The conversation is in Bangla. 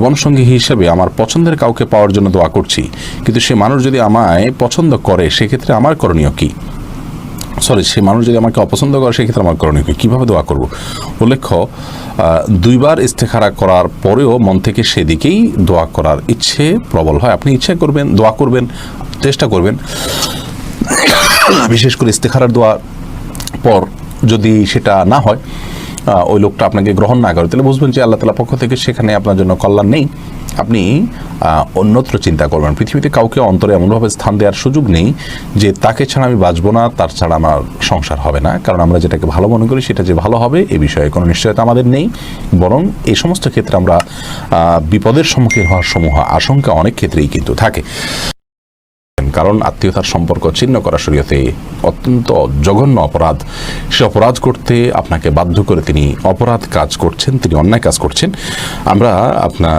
জীবনসঙ্গী হিসেবে আমার পছন্দের কাউকে পাওয়ার জন্য দোয়া করছি, কিন্তু সে মানুষ যদি আমায় পছন্দ করে সেক্ষেত্রে আমার করণীয় কি? সে মানুষ যদি আমাকে অপছন্দ করে সেক্ষেত্রে আমার করণীয় কি? কীভাবে দোয়া করব? উল্লেখ্য, 2বার ইস্তেখারা করার পরেও মন থেকে সেদিকেই দোয়া করার ইচ্ছে প্রবল হয়। আপনি ইচ্ছা করবেন, দোয়া করবেন, চেষ্টা করবেন, বিশেষ করে ইস্তেখারার দোয়ার পর যদি সেটা না হয়, ওই লোকটা আপনাকে গ্রহণ না করে, তাহলে বুঝবেন যে আল্লাহ তাআলার পক্ষ থেকে সেখানে আপনার জন্য কল্যাণ নেই। আপনি অন্যত্র চিন্তা করবেন। পৃথিবীতে কাউকে অন্তরে এমনভাবে স্থান দেওয়ার সুযোগ নেই যে তাকে ছাড়া আমি বাঁচবো না, তার ছাড়া আমার সংসার হবে না। কারণ আমরা যেটাকে ভালো মনে করি সেটা যে ভালো হবে এ বিষয়ে কোনো নিশ্চয়তা আমাদের নেই। বরং এই সমস্ত ক্ষেত্রে আমরা বিপদের সম্মুখীন হওয়ার সমূহ আশঙ্কা অনেক ক্ষেত্রেই কিন্তু থাকে। কারণ আত্মীয়তার সম্পর্ক ছিন্ন করা শরীয়তে অত্যন্ত জঘন্য অপরাধ। সে অপরাধ করতে আপনাকে বাধ্য করে তিনি অপরাধ কাজ করছেন, তিনি অন্যায় কাজ করছেন। আমরা আপনার